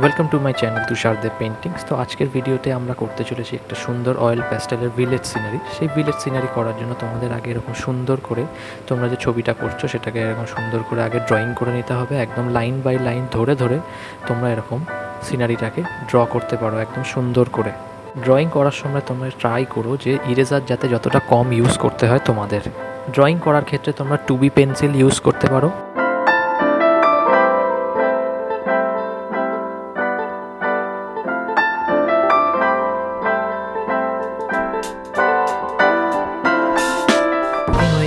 Welcome to my channel Tushar Dev paintings. তো আজকের ভিডিওতে আমরা করতে চলেছি একটা সুন্দর অয়েল প্যাস্টেলের ভিলেজ সিনারি। সেই ভিলেজ সিনারি করার জন্য তোমাদের আগে এরকম সুন্দর করে তোমরা যে ছবিটা করছো সেটাকে এরকম সুন্দর করে আগে ড্রয়িং করে নিতে হবে। একদম লাইন বাই লাইন ধরে ধরে তোমরা এরকম সিনারিটাকে ড্র করতে পারো একদম সুন্দর করে। ড্রয়িং করার সময় তোমরা ট্রাই করো যে ইরেজার যাতে যতটা কম ইউজ করতে হয় তোমাদের। ড্রয়িং করার ক্ষেত্রে তোমরা 2B পেন্সিল ইউজ করতে পারো।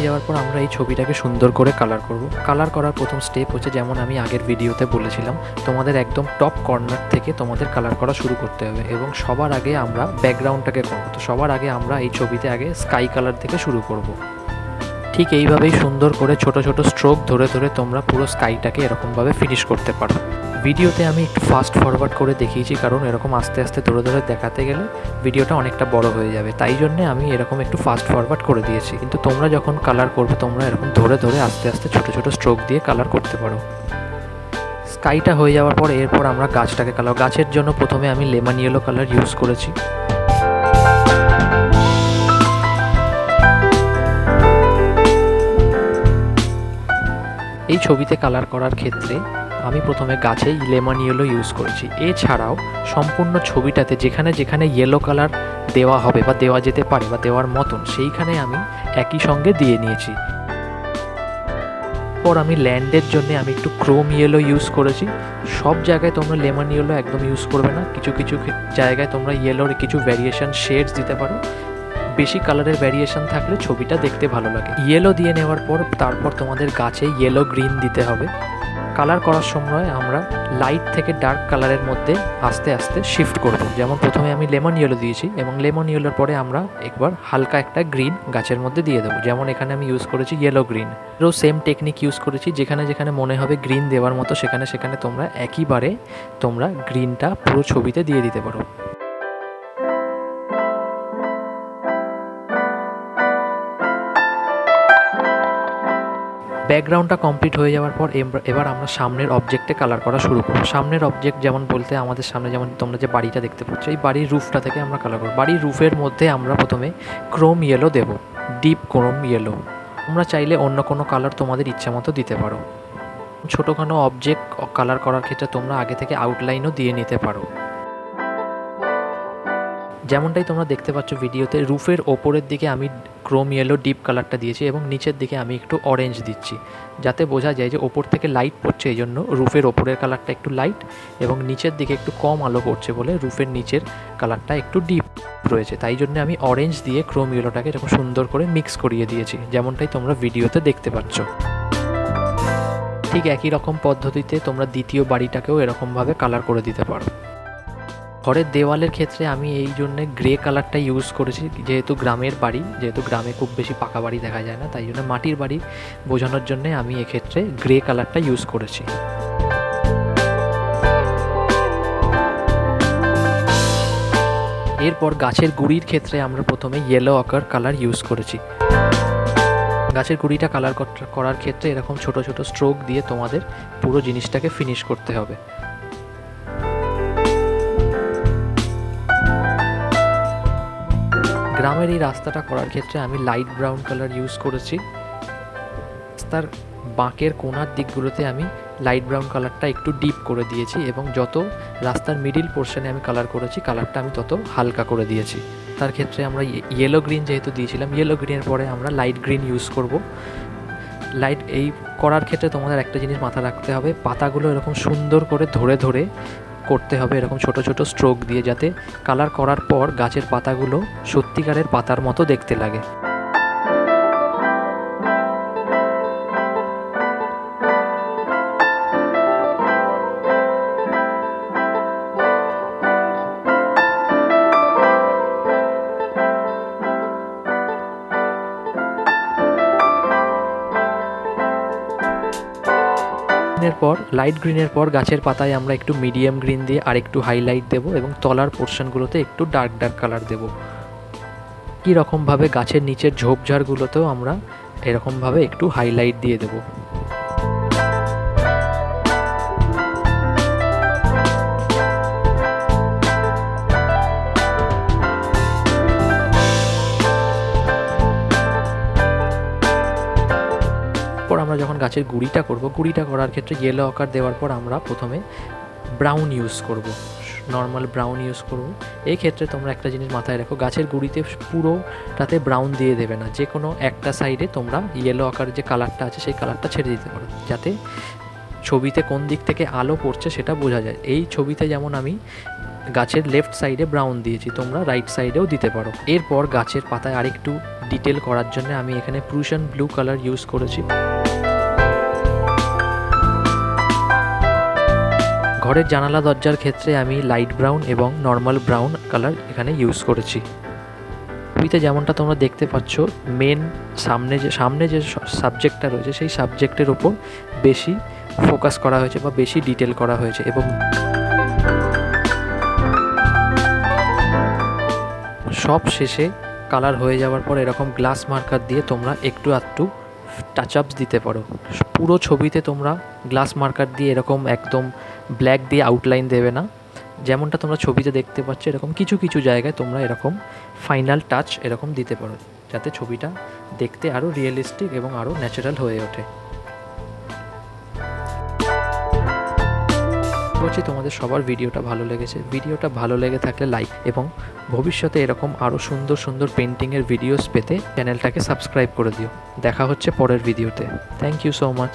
যাওয়ার পর আমরা এই ছবিটাকে সুন্দর করে কালার করব। কালার করার প্রথম স্টেপ হচ্ছে, যেমন আমি আগের ভিডিওতে বলেছিলাম, তোমাদের একদম টপ কর্নার থেকে তোমাদের কালার করা শুরু করতে হবে এবং সবার আগে আমরা ব্যাকগ্রাউন্ডটাকে করব। তো সবার আগে আমরা এই ছবিতে আগে স্কাই কালার থেকে শুরু করব। ঠিক এইভাবেই সুন্দর করে ছোট ছোট স্ট্রোক ধরে ধরে তোমরা পুরো স্কাইটাকে এরকমভাবে ফিনিশ করতে পারো। ভিডিওতে আমি একটু ফাস্ট ফরওয়ার্ড করে দেখিয়েছি, কারণ এরকম আস্তে আস্তে ধরে ধরে দেখাতে গেলে ভিডিওটা অনেকটা বড় হয়ে যাবে, তাই জন্যে আমি এরকম একটু ফাস্ট ফরওয়ার্ড করে দিয়েছি। কিন্তু তোমরা যখন কালার করবে তোমরা এরকম ধরে ধরে আস্তে আস্তে ছোট ছোট স্ট্রোক দিয়ে কালার করতে পারো। স্কাইটা হয়ে যাওয়ার পর এরপর আমরা গাছটাকে কালার। গাছের জন্য প্রথমে আমি লেমন ইয়েলো কালার ইউজ করেছি। এই ছবিতে কালার করার ক্ষেত্রে আমি প্রথমে গাছে লেমন ইয়েলো ইউজ করেছি। এছাড়াও সম্পূর্ণ ছবিটাতে যেখানে যেখানে ইয়েলো কালার দেওয়া হবে বা দেওয়া যেতে পারে বা দেওয়ার মতন, সেইখানে আমি একই সঙ্গে দিয়ে নিয়েছি। পর আমি ল্যান্ডের জন্য আমি একটু ক্রোম ইয়েলো ইউজ করেছি। সব জায়গায় তোমরা লেমন ইয়েলো একদম ইউজ করবে না, কিছু কিছু জায়গায় তোমরা ইয়েলোর কিছু ভ্যারিয়েশন শেডস দিতে পারো। বেশি কালারের ভ্যারিয়েশন থাকলে ছবিটা দেখতে ভালো লাগে। ইয়েলো দিয়ে নেওয়ার পর তারপর তোমাদের গাছে ইয়েলো গ্রিন দিতে হবে। কালার করার সময় আমরা লাইট থেকে ডার্ক কালারের মধ্যে আস্তে আস্তে শিফট করব। যেমন প্রথমে আমি লেমন ইয়েলো দিয়েছি এবং লেমন ইয়েলোর পরে আমরা একবার হালকা একটা গ্রিন গাছের মধ্যে দিয়ে দেবো। যেমন এখানে আমি ইউজ করেছি ইয়েলো গ্রিন। এরও সেম টেকনিক ইউজ করেছি, যেখানে যেখানে মনে হবে গ্রিন দেওয়ার মতো সেখানে সেখানে তোমরা একইবারে তোমরা গ্রিনটা পুরো ছবিতে দিয়ে দিতে পারো। ব্যাকগ্রাউন্ডটা কমপ্লিট হয়ে যাওয়ার পর এবার আমরা সামনের অবজেক্টে কালার করা শুরু করব। সামনের অবজেক্ট যেমন বলতে আমাদের সামনে যেমন তোমরা যে বাড়িটা দেখতে পাচ্ছ, এই বাড়ির রুফটা থেকে আমরা কালার করব। বাড়ির রুফের মধ্যে আমরা প্রথমে ক্রোম ইয়েলো দেব, ডিপ ক্রোম ইয়েলো। তোমরা চাইলে অন্য কোনো কালার তোমাদের ইচ্ছা মতো দিতে পারো। ছোটোখাটো অবজেক্ট কালার করার ক্ষেত্রে তোমরা আগে থেকে আউটলাইনও দিয়ে নিতে পারো। যেমনটাই তোমরা দেখতে পাচ্ছ ভিডিওতে, রুফের ওপরের দিকে আমি ক্রোম ইয়েলো ডিপ কালারটা দিয়েছি এবং নিচের দিকে আমি একটু অরেঞ্জ দিচ্ছি, যাতে বোঝা যায় যে ওপর থেকে লাইট পড়ছে, এই জন্য রুফের ওপরের কালারটা একটু লাইট এবং নিচের দিকে একটু কম আলো পড়ছে বলে রুফের নিচের কালারটা একটু ডিপ রয়েছে। তাই জন্য আমি অরেঞ্জ দিয়ে ক্রোম ইয়েলোটাকে এরকম সুন্দর করে মিক্স করিয়ে দিয়েছি, যেমনটাই তোমরা ভিডিওতে দেখতে পাচ্ছ। ঠিক একই রকম পদ্ধতিতে তোমরা দ্বিতীয় বাড়িটাকেও এরকমভাবে কালার করে দিতে পারো। ঘরের দেওয়ালের ক্ষেত্রে আমি এই জন্যে গ্রে কালারটা ইউজ করেছি, যেহেতু গ্রামের বাড়ি, যেহেতু গ্রামে খুব বেশি পাকা বাড়ি দেখা যায় না, তাই জন্য মাটির বাড়ি বোঝানোর জন্যে আমি এক্ষেত্রে গ্রে কালারটা ইউজ করেছি। এরপর গাছের গুঁড়ির ক্ষেত্রে আমরা প্রথমে ইয়েলো অকার কালার ইউজ করেছি। গাছের গুঁড়িটা কালার করার ক্ষেত্রে এরকম ছোট ছোট স্ট্রোক দিয়ে তোমাদের পুরো জিনিসটাকে ফিনিশ করতে হবে। গ্রামের এই রাস্তাটা করার ক্ষেত্রে আমি লাইট ব্রাউন কালার ইউজ করেছি। রাস্তার বাঁকের কোণার দিকগুলোতে আমি লাইট ব্রাউন কালারটা একটু ডিপ করে দিয়েছি এবং যত রাস্তার মিডিল পোর্শনে আমি কালার করেছি কালারটা আমি তত হালকা করে দিয়েছি। তার ক্ষেত্রে আমরা ইয়েলো গ্রিন যেহেতু দিয়েছিলাম, ইয়েলো গ্রিনের পরে আমরা লাইট গ্রিন ইউজ করব। লাইট এই করার ক্ষেত্রে তোমাদের একটা জিনিস মাথায় রাখতে হবে, পাতাগুলো এরকম সুন্দর করে ধরে ধরে করতে হবে, এরকম ছোট ছোট স্ট্রোক দিয়ে, যাতে কালার করার পর গাছের পাতাগুলো সত্যিকারের পাতার মতো দেখতে লাগে। পর লাইট গ্রিনের পর গাছের পাতায় আমরা একটু মিডিয়াম গ্রিন দিয়ে আর একটু হাইলাইট দেব এবং তলার পোর্শনগুলোতে একটু ডার্ক ডার্ক কালার দেব। কী রকমভাবে গাছের নিচের ঝোপঝাড়গুলোতেও আমরা এরকমভাবে একটু হাইলাইট দিয়ে দেবো। এরপর আমরা যখন গাছের গুঁড়িটা করব, গুঁড়িটা করার ক্ষেত্রে ইয়েলো আকার দেওয়ার পর আমরা প্রথমে ব্রাউন ইউজ করব, নর্মাল ব্রাউন ইউজ করব। এই ক্ষেত্রে তোমরা একটা জিনিস মাথায় রাখো, গাছের গুঁড়িতে পুরোটাতে ব্রাউন দিয়ে দেবে না, যে কোনো একটা সাইডে তোমরা ইয়েলো আকার যে কালারটা আছে সেই কালারটা ছেড়ে দিতে পারো, যাতে ছবিতে কোন দিক থেকে আলো পড়ছে সেটা বোঝা যায়। এই ছবিতে যেমন আমি গাছের লেফট সাইডে ব্রাউন দিয়েছি, তোমরা রাইট সাইডেও দিতে পারো। এরপর গাছের পাতায় আরেকটু ডিটেল করার জন্য আমি এখানে প্রুশন ব্লু কালার ইউজ করেছি। ঘরের জানালা দরজার ক্ষেত্রে আমি লাইট ব্রাউন এবং নর্মাল ব্রাউন কালার এখানে ইউজ করেছি। ছবিতে যেমনটা তোমরা দেখতে পাচ্ছ, মেন সামনে যে সাবজেক্টটা রয়েছে সেই সাবজেক্টের ওপর বেশি ফোকাস করা হয়েছে বা বেশি ডিটেল করা হয়েছে। এবং সব শেষে কালার হয়ে যাওয়ার পর এরকম গ্লাস মার্কার দিয়ে তোমরা একটু আধটু টাচ আপস দিতে পারো। পুরো ছবিতে তোমরা গ্লাস মার্কার দিয়ে এরকম একদম ব্ল্যাক দিয়ে আউটলাইন দেবে না, যেমনটা তোমরা ছবিতে দেখতে পাচ্ছ এরকম কিছু কিছু জায়গায় তোমরা এরকম ফাইনাল টাচ এরকম দিতে পারো, যাতে ছবিটা দেখতে আরও রিয়েলিস্টিক এবং আরও ন্যাচারাল হয়ে ওঠে। বলছি তোমাদের সবার ভিডিওটা ভালো লেগেছে। ভিডিওটা ভালো লেগে থাকলে লাইক, এবং ভবিষ্যতে এরকম আরও সুন্দর সুন্দর পেন্টিংয়ের ভিডিওস পেতে চ্যানেলটাকে সাবস্ক্রাইব করে দিও। দেখা হচ্ছে পরের ভিডিওতে। Thank you so much.